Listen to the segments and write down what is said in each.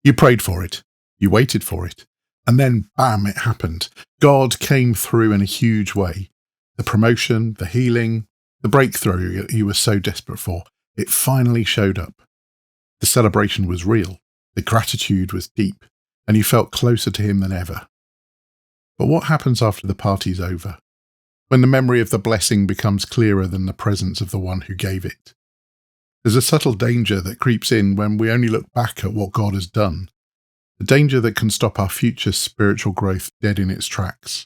You prayed for it, you waited for it, and then bam, it happened. God came through in a huge way. The promotion, the healing, the breakthrough you were so desperate for, it finally showed up. The celebration was real, the gratitude was deep, and you felt closer to him than ever. But what happens after the party's over? When the memory of the blessing becomes clearer than the presence of the one who gave it? There's a subtle danger that creeps in when we only look back at what God has done. A danger that can stop our future spiritual growth dead in its tracks.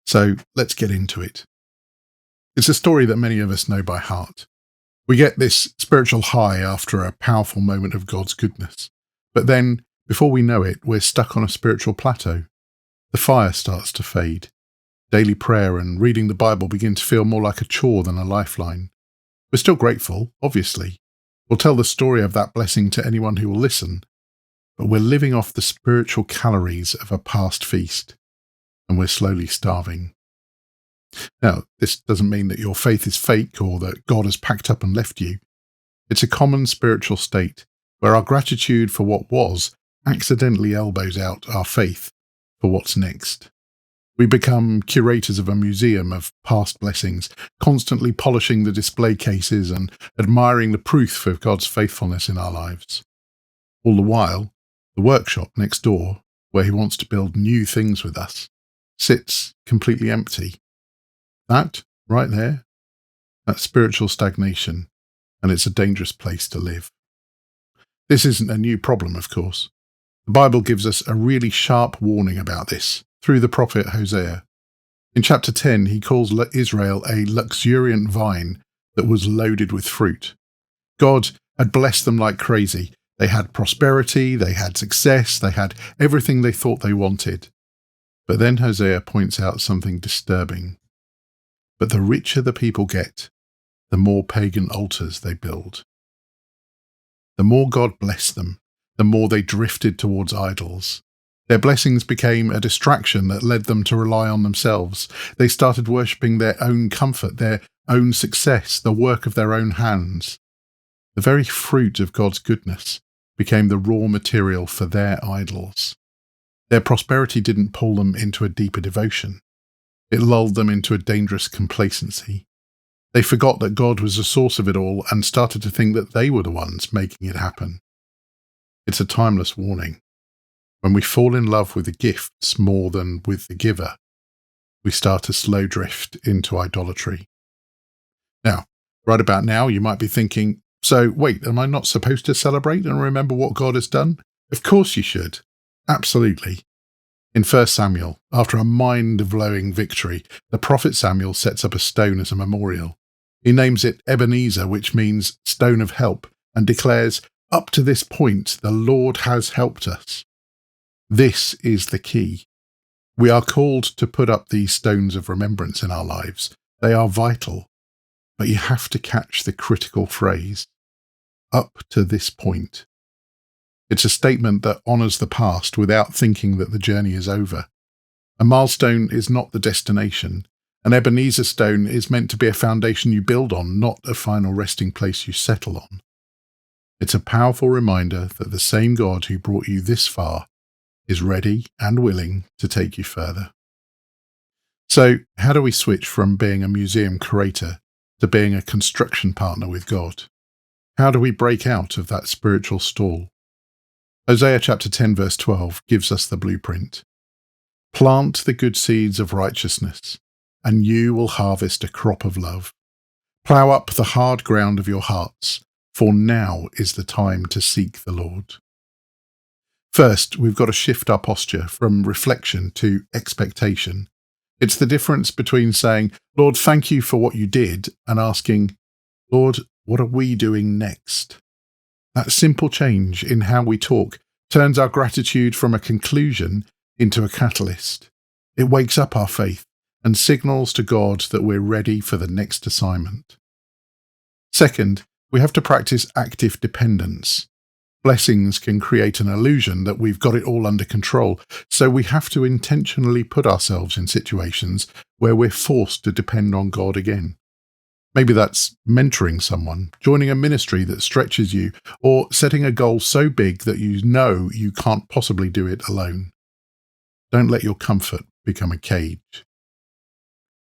So let's get into it. It's a story that many of us know by heart. We get this spiritual high after a powerful moment of God's goodness. But then, before we know it, we're stuck on a spiritual plateau. The fire starts to fade. Daily prayer and reading the Bible begin to feel more like a chore than a lifeline. We're still grateful, obviously. We'll tell the story of that blessing to anyone who will listen. But we're living off the spiritual calories of a past feast, and we're slowly starving. Now, this doesn't mean that your faith is fake or that God has packed up and left you. It's a common spiritual state where our gratitude for what was accidentally elbows out our faith for what's next. We become curators of a museum of past blessings, constantly polishing the display cases and admiring the proof of God's faithfulness in our lives. All the while, the workshop next door, where he wants to build new things with us, sits completely empty. That, right there, that's spiritual stagnation, and it's a dangerous place to live. This isn't a new problem, of course. The Bible gives us a really sharp warning about this through the prophet Hosea. In chapter 10, he calls Israel a luxuriant vine that was loaded with fruit. God had blessed them like crazy. They had prosperity, they had success, they had everything they thought they wanted. But then Hosea points out something disturbing. But the richer the people get, the more pagan altars they build. The more God blessed them, the more they drifted towards idols. Their blessings became a distraction that led them to rely on themselves. They started worshipping their own comfort, their own success, the work of their own hands. The very fruit of God's goodness became the raw material for their idols. Their prosperity didn't pull them into a deeper devotion. It lulled them into a dangerous complacency. They forgot that God was the source of it all and started to think that they were the ones making it happen. It's a timeless warning. When we fall in love with the gifts more than with the giver, we start a slow drift into idolatry. Now, right about now, you might be thinking, so wait, am I not supposed to celebrate and remember what God has done? Of course you should. Absolutely. In 1 Samuel, after a mind-blowing victory, the prophet Samuel sets up a stone as a memorial. He names it Ebenezer, which means stone of help, and declares, up to this point, the Lord has helped us. This is the key. We are called to put up these stones of remembrance in our lives. They are vital. But you have to catch the critical phrase, up to this point. It's a statement that honours the past without thinking that the journey is over. A milestone is not the destination. An Ebenezer stone is meant to be a foundation you build on, not a final resting place you settle on. It's a powerful reminder that the same God who brought you this far is ready and willing to take you further. So, how do we switch from being a museum curator to being a construction partner with God? How do we break out of that spiritual stall? Hosea chapter 10 verse 12 gives us the blueprint. Plant the good seeds of righteousness, and you will harvest a crop of love. Plough up the hard ground of your hearts, for now is the time to seek the Lord. First, we've got to shift our posture from reflection to expectation. It's the difference between saying, Lord, thank you for what you did, and asking, Lord, what are we doing next? That simple change in how we talk turns our gratitude from a conclusion into a catalyst. It wakes up our faith and signals to God that we're ready for the next assignment. Second, we have to practice active dependence. Blessings can create an illusion that we've got it all under control, so we have to intentionally put ourselves in situations where we're forced to depend on God again. Maybe that's mentoring someone, joining a ministry that stretches you, or setting a goal so big that you know you can't possibly do it alone. Don't let your comfort become a cage.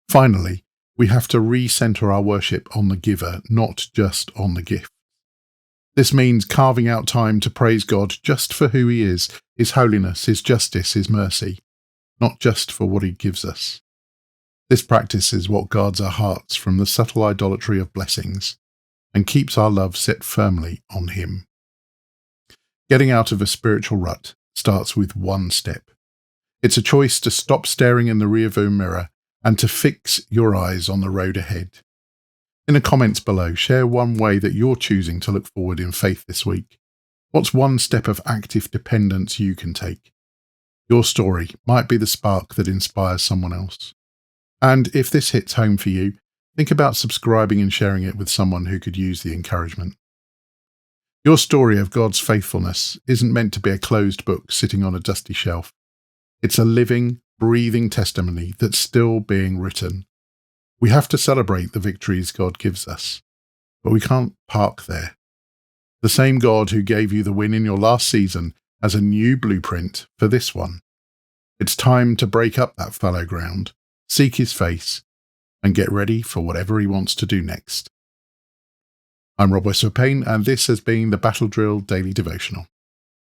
Finally, we have to recenter our worship on the giver, not just on the gift. This means carving out time to praise God just for who he is, his holiness, his justice, his mercy, not just for what he gives us. This practice is what guards our hearts from the subtle idolatry of blessings and keeps our love set firmly on him. Getting out of a spiritual rut starts with one step. It's a choice to stop staring in the rearview mirror and to fix your eyes on the road ahead. In the comments below, share one way that you're choosing to look forward in faith this week. What's one step of active dependence you can take? Your story might be the spark that inspires someone else. And if this hits home for you, think about subscribing and sharing it with someone who could use the encouragement. Your story of God's faithfulness isn't meant to be a closed book sitting on a dusty shelf. It's a living, breathing testimony that's still being written. We have to celebrate the victories God gives us, but we can't park there. The same God who gave you the win in your last season has a new blueprint for this one. It's time to break up that fallow ground, seek his face, and get ready for whatever he wants to do next. I'm Rob Westwood-Payne, and this has been the Battle Drill Daily Devotional.